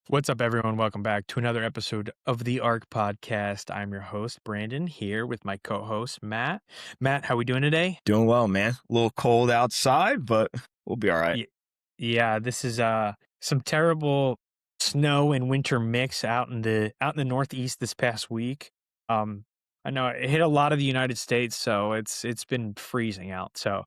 What's up, everyone? Welcome back to another episode of the ARC podcast. I'm your host, Brandon, here with my co-host, Matt. Matt, how we doing today? Doing well, man. A little cold outside, but we'll be all right. Y- Yeah, this is some terrible snow and winter mix out in the Northeast this past week. Um, I know it hit a lot of the United States, so it's been freezing out. So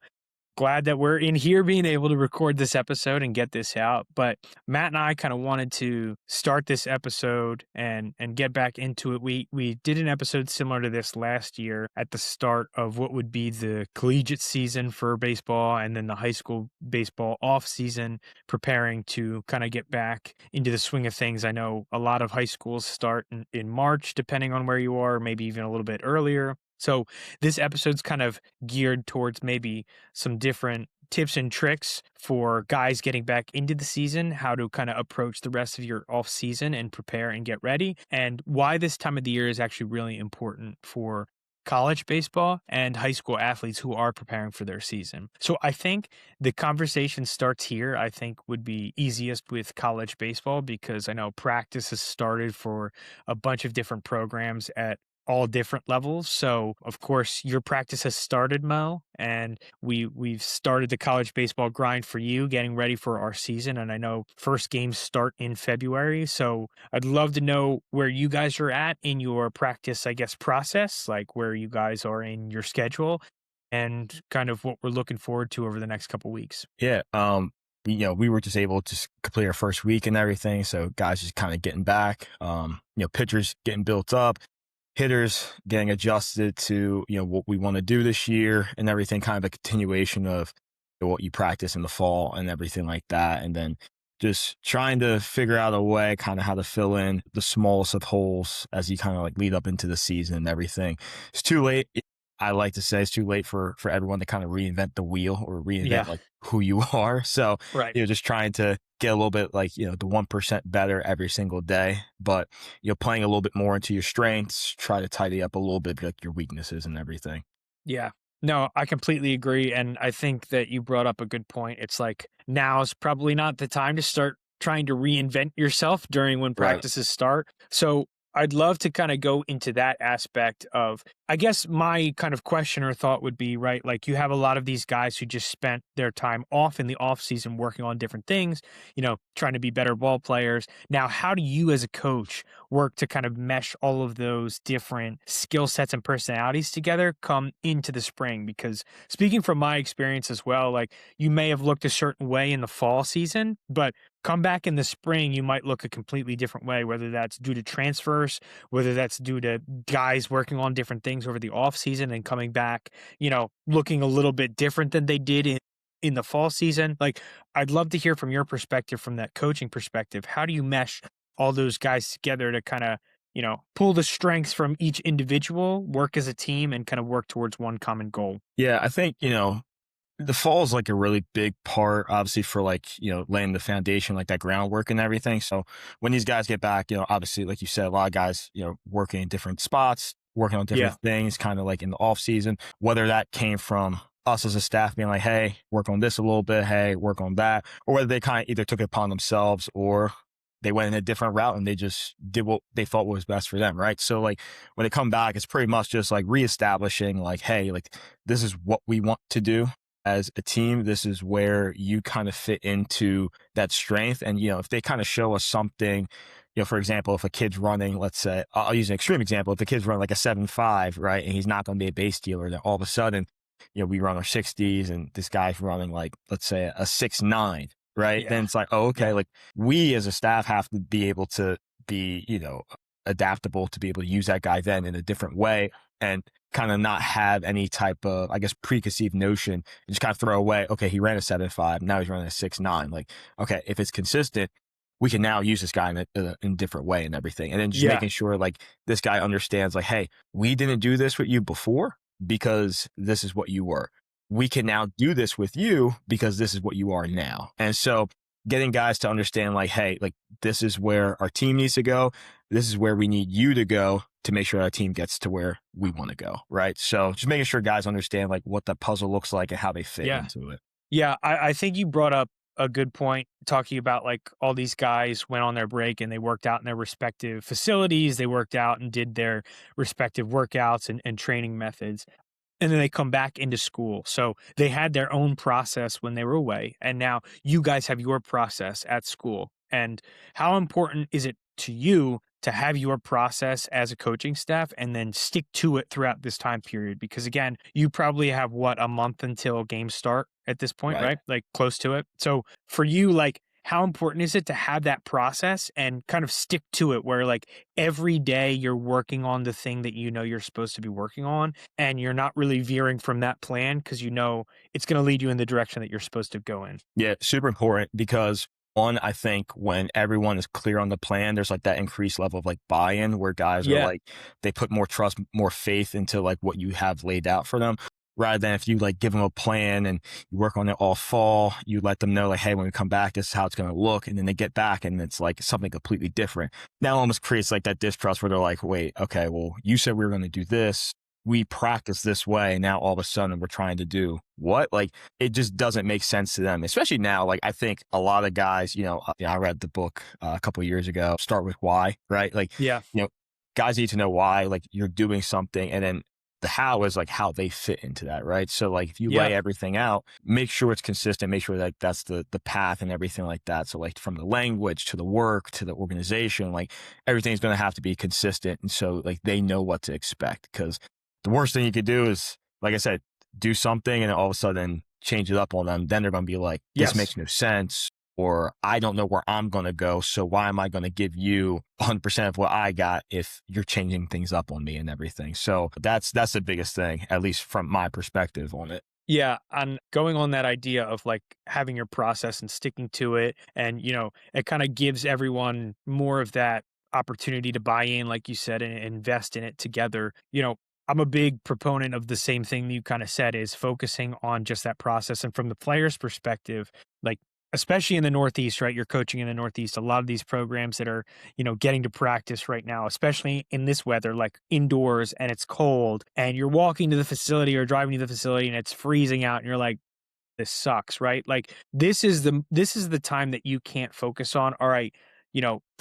glad that we're in here being able to record this episode and get this out. But Matt and I kind of wanted to start this episode and get back into it. We did an episode similar to this last year at the start of what would be the collegiate season for baseball and then the high school baseball off season, preparing to kind of get back into the swing of things. I know a lot of high schools start in March, depending on where you are, maybe even a little bit earlier. So this episode's kind of geared towards maybe some different tips and tricks for guys getting back into the season, how to kind of approach the rest of your off season and prepare and get ready, and why this time of the year is actually really important for college baseball and high school athletes who are preparing for their season. So I think the conversation starts here. I think would be easiest with college baseball because I know practice has started for a bunch of different programs at all different levels. So of course your practice has started, Mo, and we've started the college baseball grind for you, getting ready for our season. And I know first games start in February. So I'd love to know where you guys are at in your practice, I guess, process, like where you guys are in your schedule and kind of what we're looking forward to over the next couple weeks. Yeah. We were just able to complete our first week and everything. So guys just kind of getting back, pitchers getting built up, hitters getting adjusted to, what we want to do this year and everything, kind of a continuation of what you practice in the fall and everything like that. And then just trying to figure out a way kind of how to fill in the smallest of holes as you kind of like lead up into the season and everything. It's too late. I like to say it's too late for everyone to kind of reinvent the wheel or reinvent Yeah, like who you are. So, right. just trying to get a little bit like, the 1% better every single day, but, playing a little bit more into your strengths, try to tidy up a little bit like your weaknesses and everything. Yeah. No, I completely agree. And I think that you brought up a good point. It's like now is probably not the time to start trying to reinvent yourself during when Right. practices start. So I'd love to kind of go into that aspect of, I guess my kind of question or thought would be, right, like you have a lot of these guys who just spent their time off in the off season working on different things, trying to be better ball players. Now, how do you as a coach work to kind of mesh all of those different skill sets and personalities together come into the spring? Because speaking from my experience as well, like you may have looked a certain way in the fall season, but come back in the spring, you might look a completely different way, whether that's due to transfers, whether that's due to guys working on different things over the off season and coming back, looking a little bit different than they did in the fall season. Like, I'd love to hear from your perspective, from that coaching perspective. How do you mesh all those guys together to kind of, pull the strengths from each individual, work as a team, and kind of work towards one common goal? Yeah. I think, the fall is like a really big part, obviously, for like, laying the foundation, like that groundwork and everything. So when these guys get back, obviously, like you said, a lot of guys, working in different spots, working on different Yeah. things, kind of like in the off season, whether that came from us as a staff being like, hey, work on this a little bit, hey, work on that, or whether they kind of either took it upon themselves or they went in a different route and they just did what they thought was best for them. Right. So like when they come back, it's pretty much just like reestablishing like, hey, like this is what we want to do as a team. This is where you kind of fit into that strength. And, if they kind of show us something, for example, if a kid's running, let's say, I'll use an extreme example. If the kid's running like a 7.5, right, and he's not going to be a base dealer, then all of a sudden, we run our 60s and this guy's running like, let's say a 6.9, right? Yeah. Then it's like, oh, okay, Yeah. like we as a staff have to be able to be, adaptable to be able to use that guy then in a different way and kind of not have any type of, I guess, preconceived notion and just kind of throw away, okay, he ran a 7.5, now he's running a 6.9. Like, okay, if it's consistent, we can now use this guy in a different way and everything. And then just Yeah. making sure like this guy understands like, hey, we didn't do this with you before because this is what you were. We can now do this with you because this is what you are now. And so getting guys to understand like, hey, like this is where our team needs to go. This is where we need you to go to make sure our team gets to where we want to go. Right. So just making sure guys understand like what the puzzle looks like and how they fit Yeah. into it. Yeah, I think you brought up a good point talking about like all these guys went on their break and they worked out in their respective facilities. They worked out and did their respective workouts and training methods. And then they come back into school. So they had their own process when they were away. And now you guys have your process at school. And how important is it to you to have your process as a coaching staff and then stick to it throughout this time period? Because again, you probably have what, a month until games start at this point, Right. right? Like close to it. So for you, like, how important is it to have that process and kind of stick to it where like every day you're working on the thing that you know you're supposed to be working on and you're not really veering from that plan because you know it's going to lead you in the direction that you're supposed to go in. Yeah, super important because one, I think when everyone is clear on the plan, there's like that increased level of like buy-in where guys are Yeah. like, they put more trust, more faith into like what you have laid out for them. Rather than if you like give them a plan and you work on it all fall, you let them know like, hey, when we come back, this is how it's going to look. And then they get back and it's like something completely different. That almost creates like that distrust where they're like, wait, okay, well, you said we were going to do this. We practice this way. Now all of a sudden we're trying to do what? Like it just doesn't make sense to them, especially now. Like I think a lot of guys, I read the book a couple of years ago, Start With Why, right? Like, Yeah. guys need to know why, like you're doing something and then the how is like how they fit into that, right? So like if you Yeah. lay everything out, make sure it's consistent, make sure like that's the path and everything like that. So like from the language to the work to the organization, like everything's going to have to be consistent. And so like they know what to expect because the worst thing you could do is, like I said, do something and all of a sudden change it up on them. Then they're going to be like, this Yes. makes no sense. Or I don't know where I'm going to go. So why am I going to give you 100% of what I got if you're changing things up on me and everything? So that's the biggest thing, at least from my perspective on it. Yeah, and going on that idea of like having your process and sticking to it, and it kind of gives everyone more of that opportunity to buy in, like you said, and invest in it together. I'm a big proponent of the same thing you kind of said is focusing on just that process. And from the player's perspective, like especially in the Northeast, right? You're coaching in the Northeast. A lot of these programs that are getting to practice right now, especially in this weather, like indoors and it's cold and you're walking to the facility or driving to the facility and it's freezing out and you're like, this sucks, right? Like this is the time that you can't focus on. All right,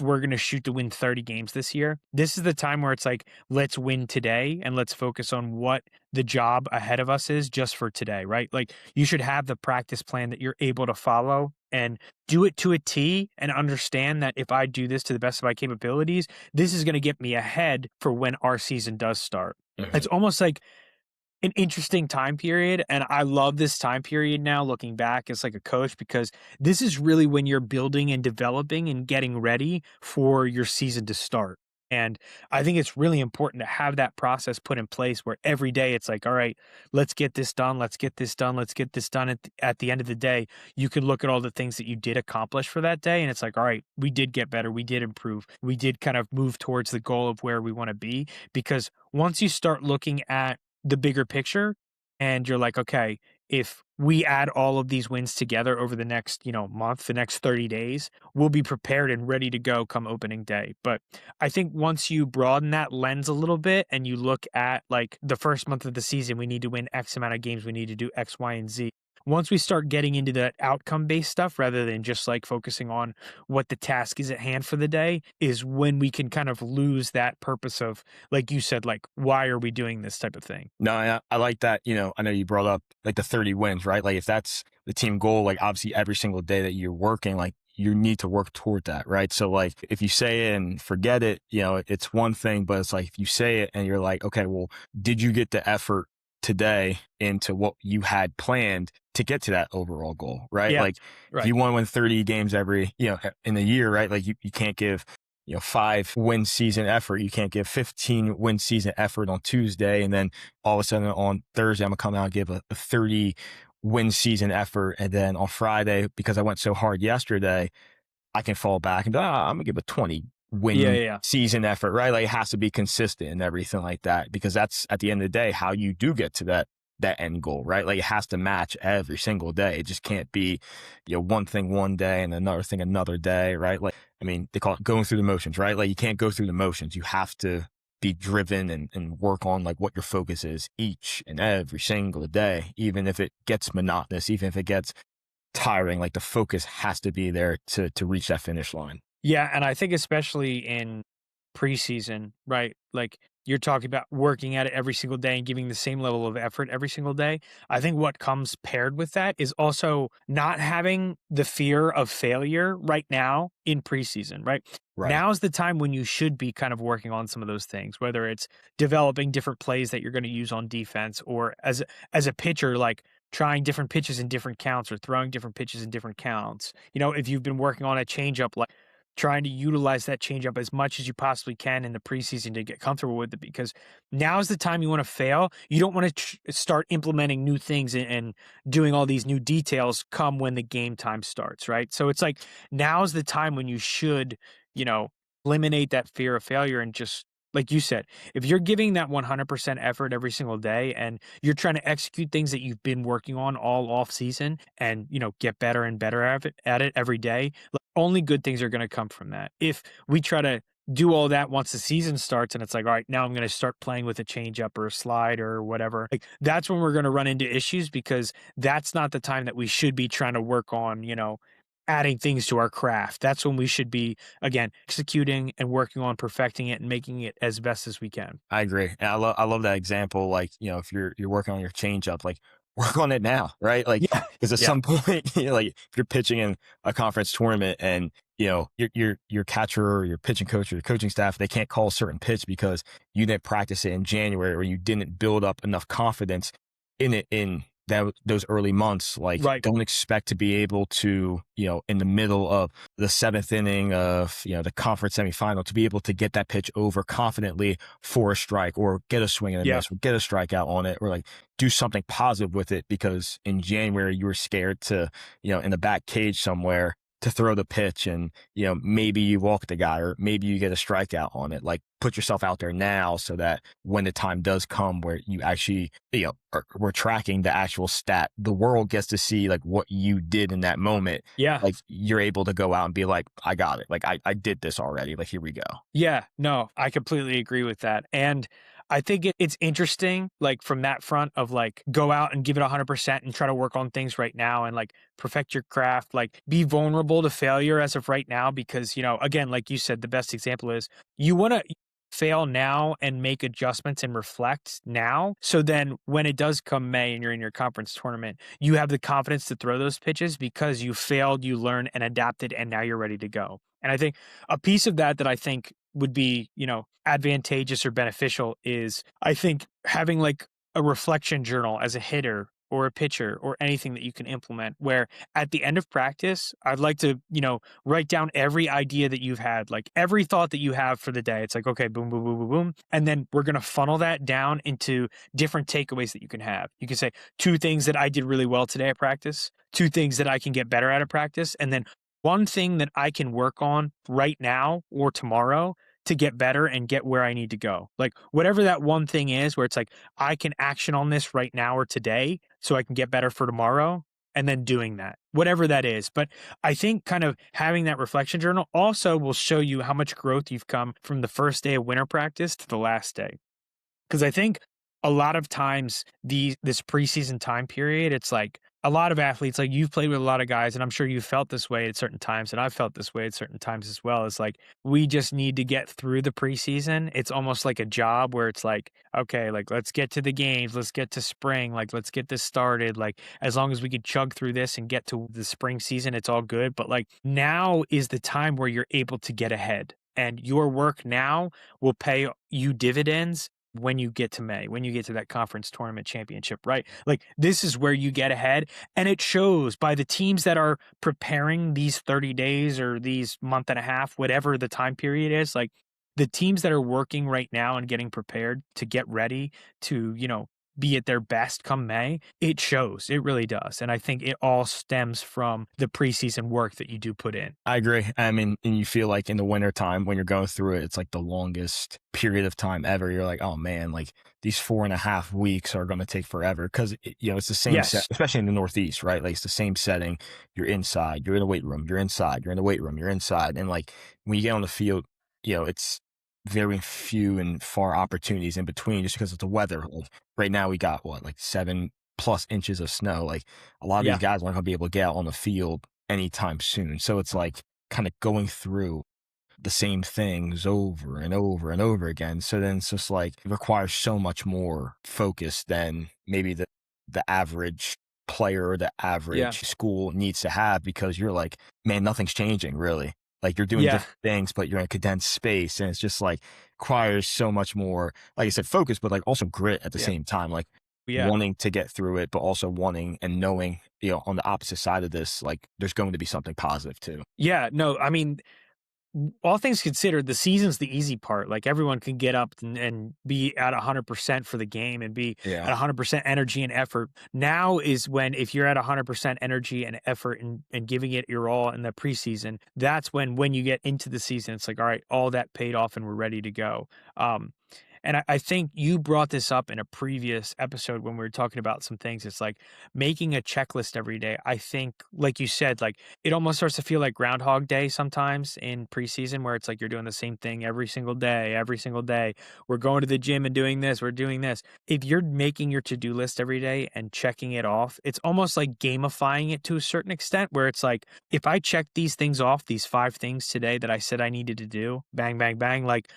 we're going to shoot to win 30 games this year. This is the time where it's like, let's win today and let's focus on what the job ahead of us is just for today, right? Like you should have the practice plan that you're able to follow and do it to a T and understand that if I do this to the best of my capabilities, this is going to get me ahead for when our season does start. Mhm. It's almost like an interesting time period, and I love this time period now looking back as like a coach because this is really when you're building and developing and getting ready for your season to start. And I think it's really important to have that process put in place where every day it's like, all right, let's get this done, let's get this done, let's get this done. At the end of the day, you can look at all the things that you did accomplish for that day. And it's like, all right, we did get better, we did improve, we did kind of move towards the goal of where we want to be. Because once you start looking at the bigger picture and you're like, okay, if we add all of these wins together over the next, month, the next 30 days, we'll be prepared and ready to go come opening day. But I think once you broaden that lens a little bit and you look at like the first month of the season, we need to win X amount of games, we need to do X, Y, and Z. Once we start getting into that outcome based stuff rather than just like focusing on what the task is at hand for the day, is when we can kind of lose that purpose of, like you said, like, why are we doing this type of thing? No, I like that. I know you brought up like the 30 wins, right? Like if that's the team goal, like obviously every single day that you're working, like you need to work toward that, right? So like if you say it and forget it, it's one thing, but it's like if you say it and you're like, okay, well, did you get the effort today into what you had planned to get to that overall goal, right? Yeah, Like if right. you want to win 30 games every, in a year, right? Like you can't give 5 win season effort. You can't give 15 win season effort on Tuesday. And then all of a sudden on Thursday, I'm gonna come out and give a 30 win season effort. And then on Friday, because I went so hard yesterday, I can fall back and be, I'm gonna give a 20 Yeah, win yeah, yeah. season effort, right? Like it has to be consistent and everything like that, because that's at the end of the day, how you do get to that end goal, right? Like it has to match every single day. It just can't be, one thing one day and another thing another day, right? Like, I mean, they call it going through the motions, right? Like you can't go through the motions. You have to be driven and work on like what your focus is each and every single day, even if it gets monotonous, even if it gets tiring. Like the focus has to be there to reach that finish line. Yeah, and I think especially in preseason, right? Like you're talking about working at it every single day and giving the same level of effort every single day. I think what comes paired with that is also not having the fear of failure right now in preseason, right? Right. Now's the time when you should be kind of working on some of those things, whether it's developing different plays that you're going to use on defense or as a pitcher, like trying different pitches in different counts or throwing different pitches in different counts. If you've been working on a changeup, like trying to utilize that changeup as much as you possibly can in the preseason to get comfortable with it because now is the time you want to fail. You don't want to start implementing new things and doing all these new details come when the game time starts, right? So it's like now is the time when you should, you know, eliminate that fear of failure and just like you said, if you're giving that 100% effort every single day and you're trying to execute things that you've been working on all off season and, get better and better at it every day, only good things are going to come from that. If we try to do all that once the season starts and it's like, all right, now I'm going to start playing with a changeup or a slide or whatever, like that's when we're going to run into issues because that's not the time that we should be trying to work on, adding things to our craft. That's when we should be, again, executing and working on perfecting it and making it as best as we can. I agree. And I love that example. Like, if you're working on your changeup, like work on it now, right? Like, Yeah. because at Yeah. some point, like if you're pitching in a conference tournament and your catcher or your pitching coach or your coaching staff, they can't call a certain pitch because you didn't practice it in January or you didn't build up enough confidence in it in those early months. Like, Right. don't expect to be able to, in the middle of the seventh inning of the conference semifinal, to be able to get that pitch over confidently for a strike or get a swing and a Yeah. miss or get a strikeout on it or like do something positive with it because in January you were scared to, in the back cage somewhere to throw the pitch and, maybe you walk the guy or maybe you get a strikeout on it. Like put yourself out there now so that when the time does come where you actually, we're tracking the actual stat, the world gets to see like what you did in that moment. Yeah. Like you're able to go out and be like, I got it. Like I did this already. Like, here we go. Yeah, no, I completely agree with that. And I think it's interesting, like from that front of like go out and give it 100% and try to work on things right now and like perfect your craft, like be vulnerable to failure as of right now. Because, again, like you said, the best example is you want to fail now and make adjustments and reflect now. So then when it does come May and you're in your conference tournament, you have the confidence to throw those pitches because you failed, you learned and adapted, and now you're ready to go. And I think a piece of that I think would be, advantageous or beneficial is I think having like a reflection journal as a hitter or a pitcher or anything that you can implement where at the end of practice, I'd like to, write down every idea that you've had, like every thought that you have for the day. It's like, okay, boom, boom, boom, boom, boom. And then we're going to funnel that down into different takeaways that you can have. You can say two things that I did really well today at practice, two things that I can get better at practice, and then one thing that I can work on right now or tomorrow to get better and get where I need to go. Like whatever that one thing is where it's like I can action on this right now or today so I can get better for tomorrow and then doing that. Whatever that is. But I think kind of having that reflection journal also will show you how much growth you've come from the first day of winter practice to the last day. Because I think a lot of times this preseason time period, it's like a lot of athletes, like you've played with a lot of guys, and I'm sure you've felt this way at certain times, and I've felt this way at certain times as well. It's like we just need to get through the preseason. It's almost like a job where it's like, okay, like let's get to the games, let's get to spring, like let's get this started. Like as long as we could chug through this and get to the spring season, it's all good. But like now is the time where you're able to get ahead. And your work now will pay you dividends when you get to May, when you get to that conference tournament championship, right? Like this is where you get ahead. And it shows by the teams that are preparing these 30 days or these month and a half, whatever the time period is, like the teams that are working right now and getting prepared to get ready to, be at their best come May, it shows. It really does. And I think it all stems from the preseason work that you do put in. I agree. I mean, and you feel like in the winter time when you're going through it, it's like the longest period of time ever. You're like, oh man, like these 4.5 weeks are going to take forever because it's the same set, Yes. especially in the Northeast, right? Like it's the same setting. You're inside, you're in the weight room, you're inside, you're in the weight room, you're inside, and like when you get on the field, it's very few and far opportunities in between just because of the weather. Like right now, we got what, like plus inches of snow. Like a lot of these Yeah. guys aren't going to be able to get out on the field anytime soon. So it's like kind of going through the same things over and over and over again. So then it's just like it requires so much more focus than maybe the average player or the Yeah. average school needs to have, because you're like, man, nothing's changing really. Like you're doing Yeah. different things, but you're in a condensed space, and it's just like requires so much more, like I said, focus, but like also grit at the Yeah. same time. Like Yeah. wanting to get through it, but also wanting and knowing, on the opposite side of this, like there's going to be something positive too. Yeah. No, I mean, all things considered, the season's the easy part. Like everyone can get up and be at 100% for the game and be at Yeah. 100% energy and effort. Now is when, if you're at 100% energy and effort and giving it your all in the preseason, that's when you get into the season, it's like, all right, all that paid off and we're ready to go. Um, and I think you brought this up in a previous episode when we were talking about some things. It's like making a checklist every day. I think, like you said, like it almost starts to feel like Groundhog Day sometimes in preseason, where it's like you're doing the same thing every single day, every single day. We're going to the gym and doing this, we're doing this. If you're making your to do list every day and checking it off, it's almost like gamifying it to a certain extent, where it's like, if I check these things off, these 5 things today that I said I needed to do, bang, bang, bang, like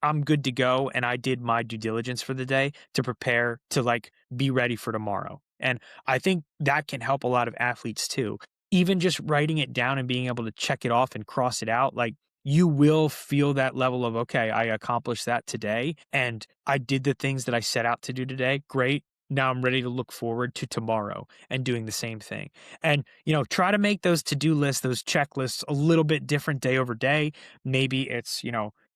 I'm good to go and I did my due diligence for the day to prepare to like be ready for tomorrow. And I think that can help a lot of athletes too. Even just writing it down and being able to check it off and cross it out, like you will feel that level of, okay, I accomplished that today and I did the things that I set out to do today. Great. Now I'm ready to look forward to tomorrow and doing the same thing. And, try to make those to do lists, those checklists a little bit different day over day. Maybe it's,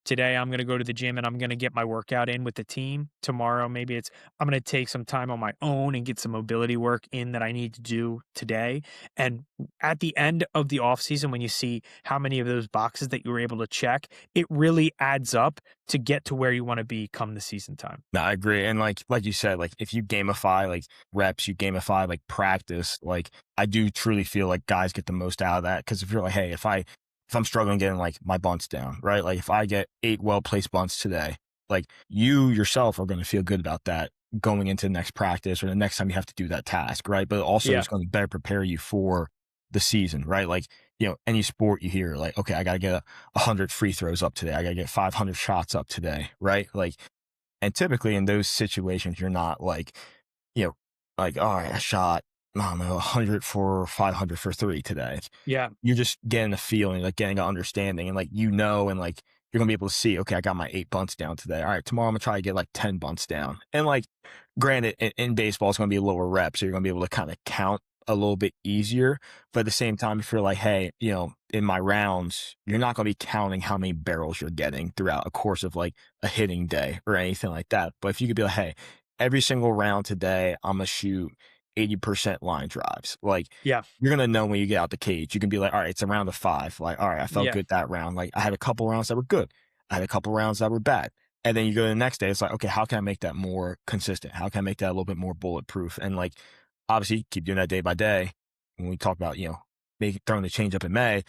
today I'm going to go to the gym and I'm going to get my workout in with the team. Tomorrow, maybe it's I'm going to take some time on my own and get some mobility work in that I need to do today. And at the end of the off season, when you see how many of those boxes that you were able to check, it really adds up to get to where you want to be come the season time. No, I agree. And like you said, like if you gamify like reps, you gamify like practice, like I do truly feel like guys get the most out of that. Cause if you're like, hey, if I'm struggling getting like my bunts down, right? Like if I get 8 well placed bunts today, like you yourself are going to feel good about that going into the next practice or the next time you have to do that task, right? But also Yeah. it's going to better prepare you for the season, right? Like, any sport you hear like, okay, I got to get 100 free throws up today. I got to get 500 shots up today, right? Like, and typically in those situations, you're not like, you know, like, all right, I shot, I don't know, 100 for 500 for three today. Yeah. You're just getting a feeling, like getting an understanding, and like, and like, you're going to be able to see, okay, I got my 8 bunts down today. All right, tomorrow I'm going to try to get like 10 bunts down. And like, granted, in baseball, it's going to be a lower rep. So you're going to be able to kind of count a little bit easier. But at the same time, if you're like, hey, in my rounds, you're not going to be counting how many barrels you're getting throughout a course of like a hitting day or anything like that. But if you could be like, hey, every single round today, I'm going to shoot 80% line drives. Like, Yeah. you're going to know when you get out the cage. You can be like, all right, it's a round of 5. Like, all right, I felt Yeah. good that round. Like, I had a couple rounds that were good. I had a couple rounds that were bad. And then you go to the next day, it's like, okay, how can I make that more consistent? How can I make that a little bit more bulletproof? And like, obviously, keep doing that day by day. When we talk about, throwing the change up in May,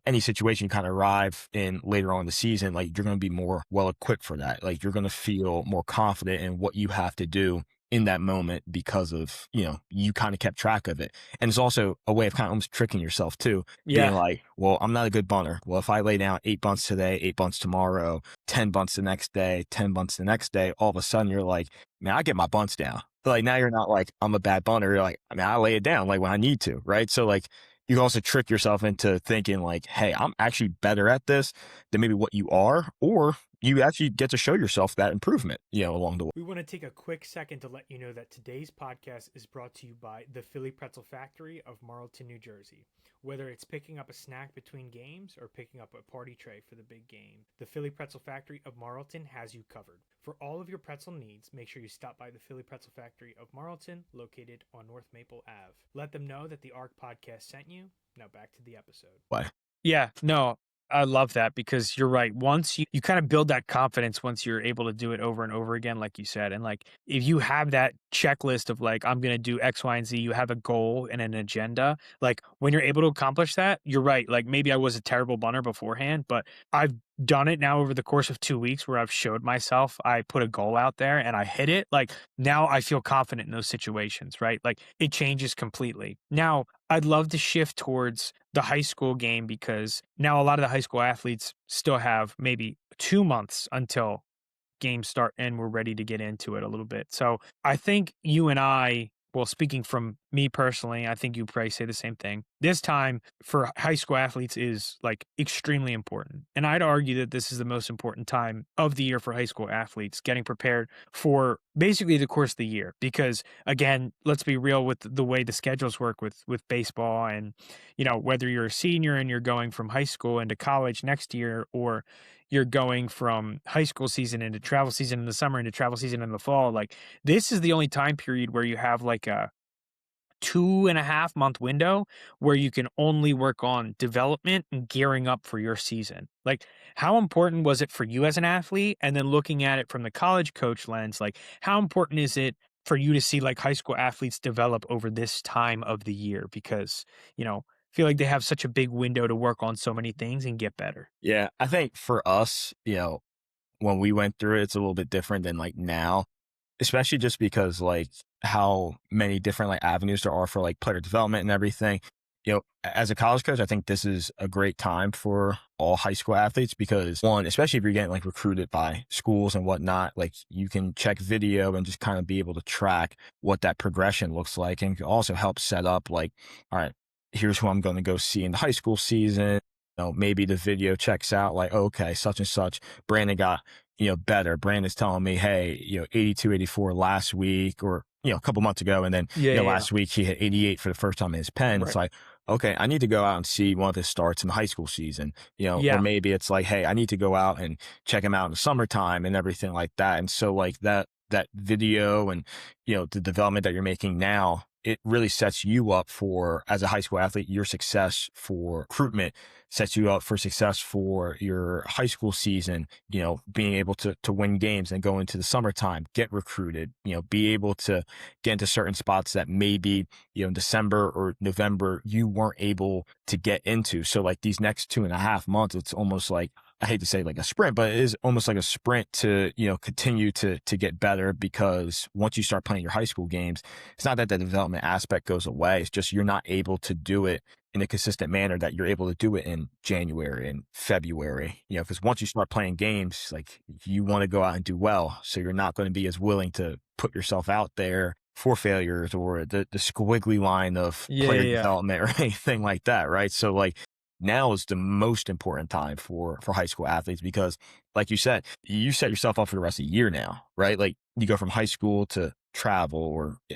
any situation you kind of arrive in later on in the season, like you're going to be more well equipped for that. Like you're going to feel more confident in what you have to do in that moment because of, you kind of kept track of it. And it's also a way of kind of almost tricking yourself too, being Yeah. like, well, I'm not a good bunter. Well, if I lay down 8 bunts today, 8 bunts tomorrow, 10 bunts the next day, 10 bunts the next day, all of a sudden you're like, man, I get my bunts down. But like now you're not like, I'm a bad bunter. You're like, I mean, I lay it down like when I need to, right? So like, you also trick yourself into thinking like, hey, I'm actually better at this than maybe what you are, or you actually get to show yourself that improvement, along the way. We want to take a quick second to let you know that today's podcast is brought to you by the Philly Pretzel Factory of Marlton, New Jersey. Whether it's picking up a snack between games or picking up a party tray for the big game, the Philly Pretzel Factory of Marlton has you covered. For all of your pretzel needs, make sure you stop by the Philly Pretzel Factory of Marlton, located on North Maple Ave. Let them know that the ARC podcast sent you. Now back to the episode. Why? Yeah, no, I love that because you're right. Once you kind of build that confidence once you're able to do it over and over again, like you said. And like if you have that checklist of like, I'm going to do X, Y, and Z, you have a goal and an agenda. Like when you're able to accomplish that, you're right. Like maybe I was a terrible bunter beforehand, but I've done it now over the course of 2 weeks where I've showed myself, I put a goal out there and I hit it, like, now I feel confident in those situations, right? Like, it changes completely. Now, I'd love to shift towards the high school game because now a lot of the high school athletes still have maybe 2 months until games start and we're ready to get into it a little bit. So I think you and I, well, speaking from me personally, I think you probably say the same thing. This time for high school athletes is like extremely important. And I'd argue that this is the most important time of the year for high school athletes, getting prepared for basically the course of the year. Because again, let's be real with the way the schedules work with baseball and, whether you're a senior and you're going from high school into college next year, or you're going from high school season into travel season in the summer into travel season in the fall. Like, this is the only time period where you have like a 2.5 month window where you can only work on development and gearing up for your season. Like, how important was it for you as an athlete? And then looking at it from the college coach lens, like, how important is it for you to see like high school athletes develop over this time of the year? Because, I feel like they have such a big window to work on so many things and get better. Yeah, I think for us, when we went through it, it's a little bit different than like now, especially just because like how many different like avenues there are for like player development and everything. As a college coach, I think this is a great time for all high school athletes because one, especially if you're getting like recruited by schools and whatnot, like you can check video and just kind of be able to track what that progression looks like and can also help set up like, all right, here's who I'm going to go see in the high school season. Maybe the video checks out like, okay, such and such, Brandon got, better. Brandon's telling me, hey, 82, 84 last week or, a couple months ago. And then, Yeah, yeah, yeah. last week he hit 88 for the first time in his pen. It's Right. like, okay, I need to go out and see one of his starts in the high school season, or Yeah. maybe it's like, hey, I need to go out and check him out in the summertime and everything like that. And so like that video and, the development that you're making now, it really sets you up for, as a high school athlete, your success for recruitment sets you up for success for your high school season, being able to win games and go into the summertime, get recruited, be able to get into certain spots that maybe, in December or November, you weren't able to get into. So like these next 2.5 months, it's almost like, I hate to say like a sprint, but it is almost like a sprint to, continue to get better because once you start playing your high school games, it's not that the development aspect goes away. It's just you're not able to do it in a consistent manner that you're able to do it in January and February, because once you start playing games, like you want to go out and do well. So you're not going to be as willing to put yourself out there for failures or the squiggly line of Yeah, yeah, player yeah. development or anything like that. Right. So like, now is the most important time for high school athletes because like you said, you set yourself up for the rest of the year now, right? Like you go from high school to travel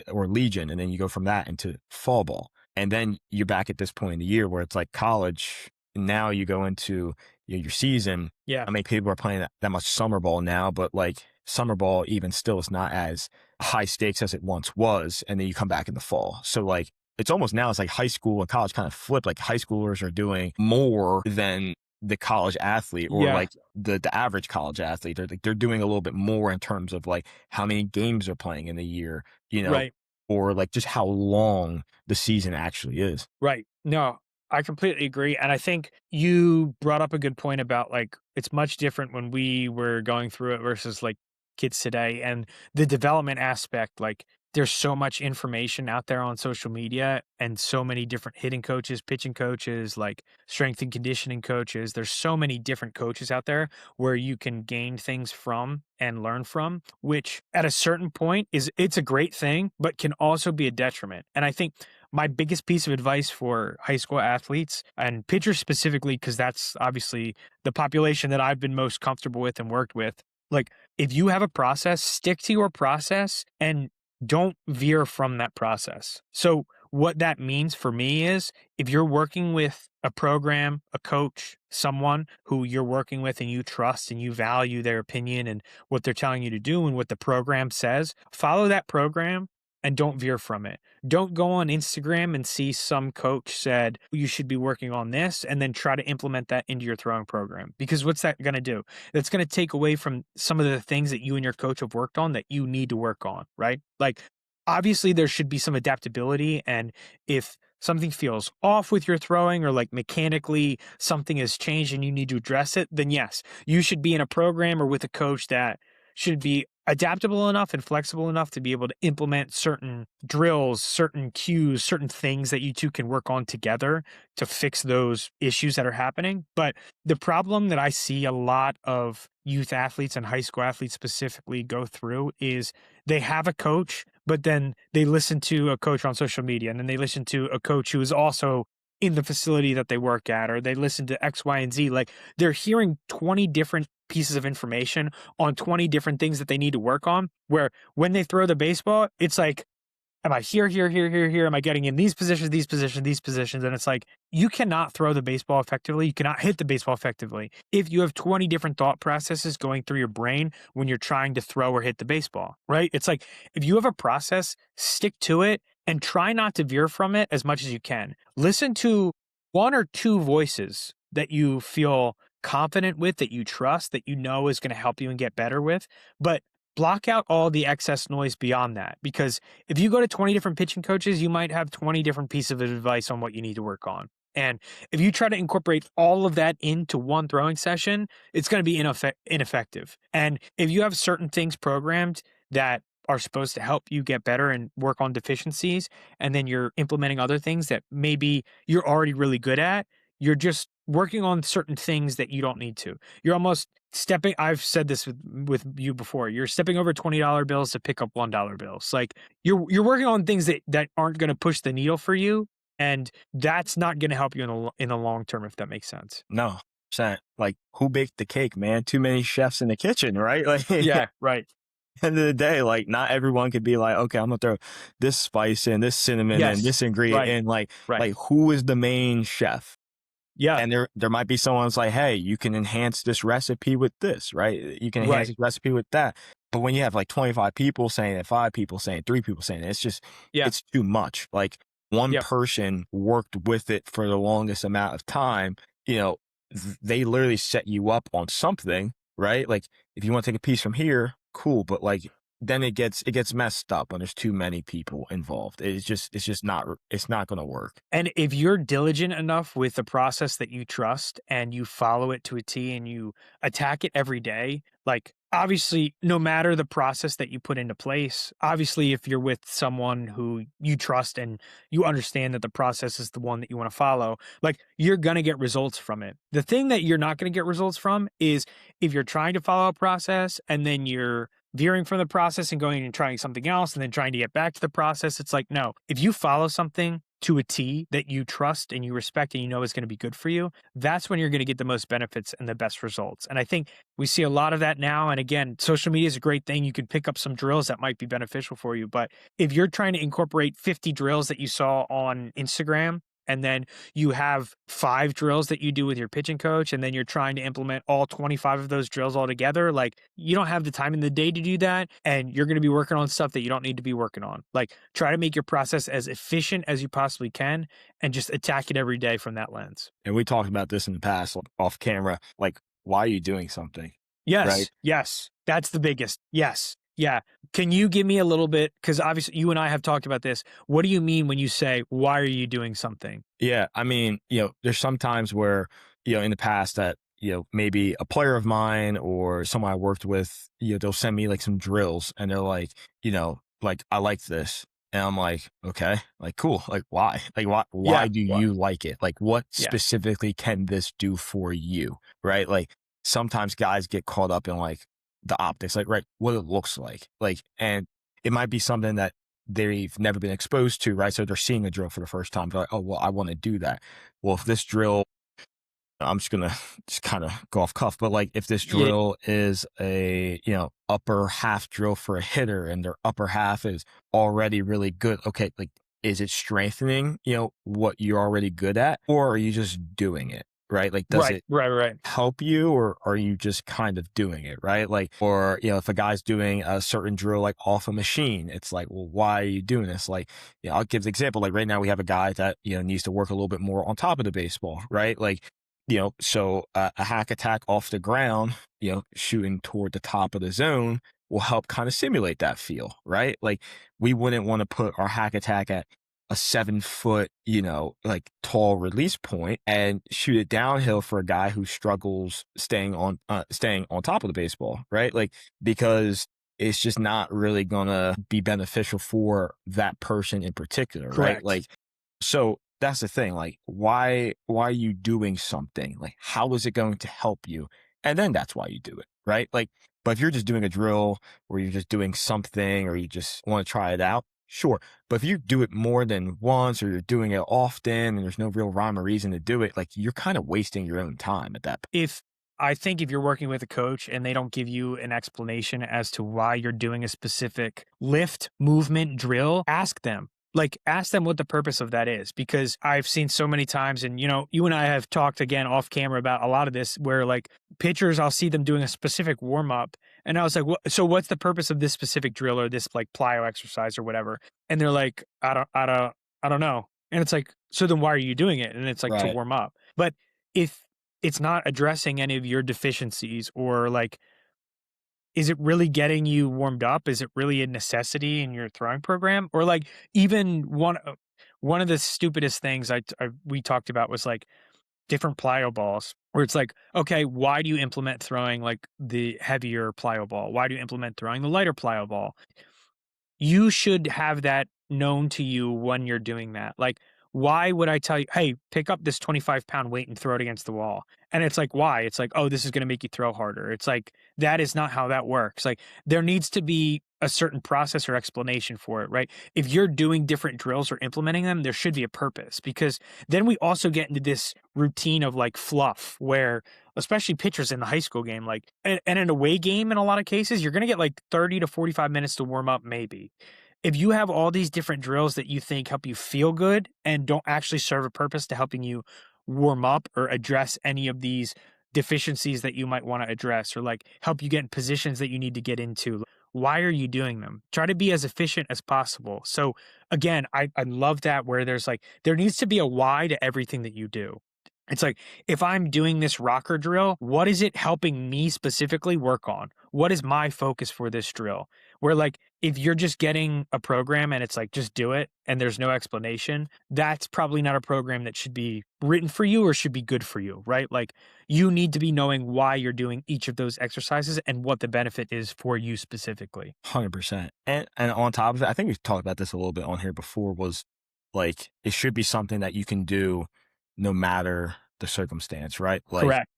or legion, and then you go from that into fall ball. And then you're back at this point in the year where it's like college. Now you go into your season. Yeah. I mean, people are playing that much summer ball now, but like summer ball even still is not as high stakes as it once was. And then you come back in the fall. So like it's almost now it's like high school and college kind of flip. Like high schoolers are doing more than the college athlete or Yeah. like the average college athlete. They're doing a little bit more in terms of like how many games they're playing in the year, Right. or like just how long the season actually is. Right. No, I completely agree. And I think you brought up a good point about like it's much different when we were going through it versus like kids today. And the development aspect, like there's so much information out there on social media and so many different hitting coaches, pitching coaches, like strength and conditioning coaches. There's so many different coaches out there where you can gain things from and learn from, which at a certain point it's a great thing, but can also be a detriment. And I think my biggest piece of advice for high school athletes and pitchers specifically, because that's obviously the population that I've been most comfortable with and worked with. Like, if you have a process, stick to your process and don't veer from that process. So, what that means for me is if you're working with a program, a coach, someone who you're working with and you trust and you value their opinion and what they're telling you to do and what the program says, follow that program and don't veer from it. Don't go on Instagram and see some coach said you should be working on this and then try to implement that into your throwing program. Because what's that going to do? That's going to take away from some of the things that you and your coach have worked on that you need to work on, right? Like, obviously, there should be some adaptability. And if something feels off with your throwing, or like mechanically something has changed and you need to address it, then yes, you should be in a program or with a coach that should be adaptable enough and flexible enough to be able to implement certain drills, certain cues, certain things that you two can work on together to fix those issues that are happening. But the problem that I see a lot of youth athletes and high school athletes specifically go through is they have a coach, but then they listen to a coach on social media, and then they listen to a coach who is also in the facility that they work at, or they listen to X, Y, and Z. Like, they're hearing 20 different pieces of information on 20 different things that they need to work on. Where when they throw the baseball, it's like, am I here, here, here, here, here? Am I getting in these positions, these positions, these positions? And it's like, you cannot throw the baseball effectively. You cannot hit the baseball effectively if you have 20 different thought processes going through your brain when you're trying to throw or hit the baseball, right? It's like, if you have a process, stick to it and try not to veer from it as much as you can. Listen to one or two voices that you feel confident with, that you trust, that you know is going to help you and get better with. But block out all the excess noise beyond that, because if you go to 20 different pitching coaches, you might have 20 different pieces of advice on what you need to work on. And if you try to incorporate all of that into one throwing session, it's going to be ineffective. And if you have certain things programmed that are supposed to help you get better and work on deficiencies, and then you're implementing other things that maybe you're already really good at, you're just working on certain things that you don't need to. You're almost stepping, I've said this with you before, you're stepping over $20 bills to pick up $1 bills. Like, you're working on things that aren't going to push the needle for you, and that's not going to help you in the long term, if that makes sense. No, percent. Like, who baked the cake, man? Too many chefs in the kitchen, right? Like, Yeah, right. end of the day, like, not everyone could be like, okay, I'm gonna throw this spice in, this cinnamon in, Yes. this ingredient Right. in. Right. Like who is the main chef? Yeah. And there might be someone that's like, hey, you can enhance this recipe with this, right? You can enhance Right. this recipe with that. But when you have like 25 people saying it, 5 people saying it, 3 people saying it, Yeah. it's too much. Like, one Yep. person worked with it for the longest amount of time, you know, they literally set you up on something, right? Like, if you want to take a piece from here, cool. But like, then it gets messed up when there's too many people involved. It's not going to work. And if you're diligent enough with the process that you trust and you follow it to a T and you attack it every day, like, obviously, no matter the process that you put into place, obviously, if you're with someone who you trust and you understand that the process is the one that you want to follow, like, you're going to get results from it. The thing that you're not going to get results from is if you're trying to follow a process and then you're veering from the process and going and trying something else and then trying to get back to the process. It's like, no, if you follow something to a T that you trust and you respect and you know is going to be good for you, that's when you're going to get the most benefits and the best results. And I think we see a lot of that now. And again, social media is a great thing. You can pick up some drills that might be beneficial for you. But if you're trying to incorporate 50 drills that you saw on Instagram, and then you have 5 drills that you do with your pitching coach, and then you're trying to implement all 25 of those drills all together, like, you don't have the time in the day to do that, and you're going to be working on stuff that you don't need to be working on. Like, try to make your process as efficient as you possibly can and just attack it every day from that lens. And we talked about this in the past, like, off camera. Like, why are you doing something? Right? Yes, yes, that's the biggest. Yes. Yeah. Can you give me a little bit, because obviously you and I have talked about this. What do you mean when you say, why are you doing something? Yeah. I mean, there's some times where, in the past that, maybe a player of mine or someone I worked with, they'll send me like some drills and they're like, I like this. And I'm like, okay, like, cool. Like, why? Like, why Yeah. do What? you like it? Like, what Yeah. specifically can this do for you? Right? Like, sometimes guys get caught up in like the optics, like, right, what it looks like, and it might be something that they've never been exposed to, right? So they're seeing a drill for the first time. They're like, oh, well, I want to do that. Well, if this drill, I'm just gonna just kind of go off cuff, but like, if this Yeah. drill is a upper half drill for a hitter and their upper half is already really good, okay, like, is it strengthening what you're already good at, or are you just doing it, right? Like, does Right. it Right. Right. help you, or are you just kind of doing it, right? Like, or if a guy's doing a certain drill like off a machine, it's like, well, why are you doing this? Like, I'll give the example, like, right now we have a guy that needs to work a little bit more on top of the baseball, right? Like, so a hack attack off the ground, shooting toward the top of the zone will help kind of simulate that feel, right? Like, we wouldn't want to put our hack attack at a 7 foot, like tall release point and shoot it downhill for a guy who struggles staying on top of the baseball, right? Like, because it's just not really gonna be beneficial for that person in particular, right? Correct. Like, so that's the thing. Like, why are you doing something? Like, how is it going to help you? And then that's why you do it, right? Like, but if you're just doing a drill or you're just doing something or you just want to try it out, sure. But if you do it more than once or you're doing it often and there's no real rhyme or reason to do it, like you're kind of wasting your own time at that point. If I think if you're working with a coach and they don't give you an explanation as to why you're doing a specific lift, movement, drill, ask them. Like, ask them what the purpose of that is, because I've seen so many times, and you and I have talked again off camera about a lot of this, where like pitchers, I'll see them doing a specific warm up, and I was like, so what's the purpose of this specific drill or this like plyo exercise or whatever? And they're like, I don't know. And it's like, so then why are you doing it? And it's like to Right. warm up. But if it's not addressing any of your deficiencies, or like, is it really getting you warmed up? Is it really a necessity in your throwing program? Or like, even one of the stupidest things we talked about was like different plyo balls, where it's like, okay, why do you implement throwing like the heavier plyo ball? Why do you implement throwing the lighter plyo ball? You should have that known to you when you're doing that. Like, why would I tell you, hey, pick up this 25-pound weight and throw it against the wall? And it's like, why? It's like, oh, this is going to make you throw harder. It's like, that is not how that works. Like, there needs to be a certain process or explanation for it, right? If you're doing different drills or implementing them, there should be a purpose, because then we also get into this routine of like fluff where, especially pitchers in the high school game, like, and an away game in a lot of cases, you're going to get like 30 to 45 minutes to warm up, maybe. If you have all these different drills that you think help you feel good and don't actually serve a purpose to helping you warm up or address any of these deficiencies that you might want to address, or like help you get in positions that you need to get into, why are you doing them? Try to be as efficient as possible. So again, I love that, where there's like, there needs to be a why to everything that you do. It's like, if I'm doing this rocker drill, what is it helping me specifically work on? What is my focus for this drill? Where like, if you're just getting a program and it's like, just do it and there's no explanation, that's probably not a program that should be written for you or should be good for you, right? Like, you need to be knowing why you're doing each of those exercises and what the benefit is for you specifically. 100%. And on top of it, I think we've talked about this a little bit on here before, was like, it should be something that you can do no matter the circumstance, right? Like, Correct.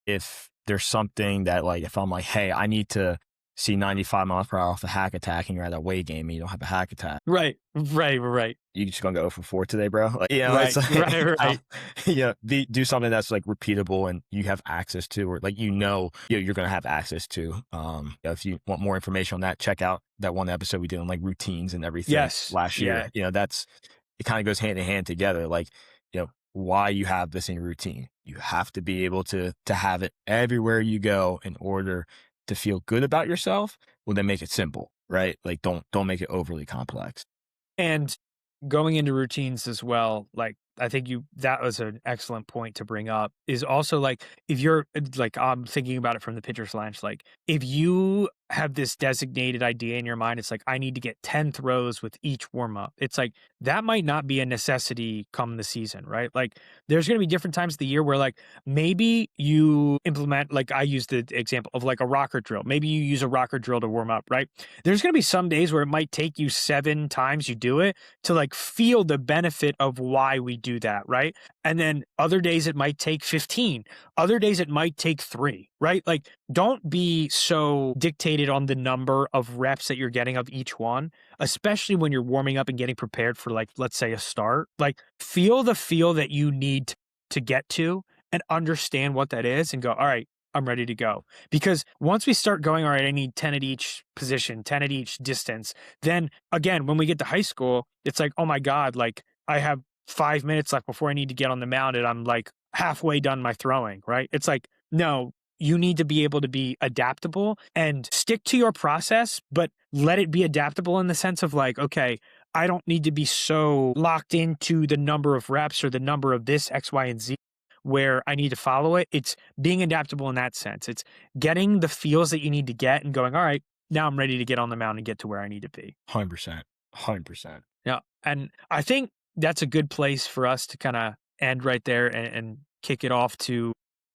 if there's something that, like, if I'm like, hey, I need to see 95 miles per hour off a hack attack, and you're at a weight game and you don't have a hack attack, Right. Right. Right. you just gonna go 0 for 4 today, bro? Like, it's Right. like, Right. Right. do something that's like repeatable and you have access to, or like, you're gonna have access to. If you want more information on that, check out that one episode we did on like routines and everything Yes. last Yeah. year. It kind of goes hand in hand together. Like, why you have this in your routine. You have to be able to have it everywhere you go in order to feel good about yourself. Well, then make it simple, right? Like, don't make it overly complex. And going into routines as well, like, I think that was an excellent point to bring up, is also like, if you're like, I'm thinking about it from the pitcher's lounge, like, if you have this designated idea in your mind, it's like, I need to get 10 throws with each warm up. It's like, that might not be a necessity come the season, right? Like, there's going to be different times of the year where like, maybe you implement, like I use the example of like a rocker drill. Maybe you use a rocker drill to warm up, right? There's going to be some days where it might take you 7 times you do it to like feel the benefit of why we do that, right? And then other days it might take 15. Other days it might take 3, right? Like, don't be so dictated on the number of reps that you're getting of each one, especially when you're warming up and getting prepared for, like, let's say a start. Like, feel the feel that you need to get to and understand what that is and go, all right, I'm ready to go. Because once we start going, all right, I need 10 at each position, 10 at each distance, then again, when we get to high school, it's like, oh my God, like, I have 5 minutes left before I need to get on the mound and I'm like halfway done my throwing, right? It's like, no, you need to be able to be adaptable and stick to your process, but let it be adaptable in the sense of like, okay, I don't need to be so locked into the number of reps or the number of this X, Y, and Z where I need to follow it. It's being adaptable in that sense. It's getting the feels that you need to get and going, all right, now I'm ready to get on the mound and get to where I need to be. 100%. 100%. Yeah. And I think that's a good place for us to kind of end right there and kick it off to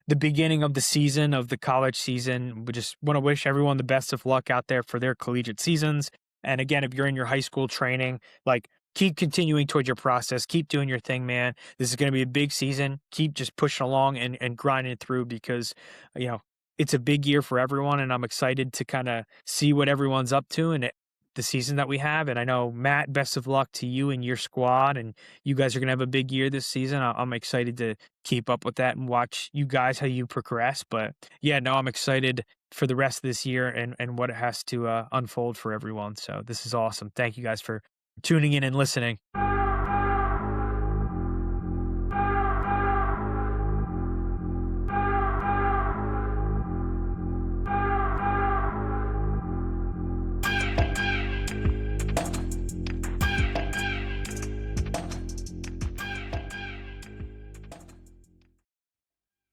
the beginning of the season of the college season. We just want to wish everyone the best of luck out there for their collegiate seasons. And again, if you're in your high school training, like keep continuing towards your process, keep doing your thing, man. This is going to be a big season. Keep just pushing along and grinding through because, you know, it's a big year for everyone. And I'm excited to kind of see what everyone's up to and the season that we have. And I know, Matt, best of luck to you and your squad. And you guys are going to have a big year this season. I'm excited to keep up with that and watch you guys how you progress. But yeah, no, I'm excited for the rest of this year and what it has to unfold for everyone. So this is awesome. Thank you guys for tuning in and listening.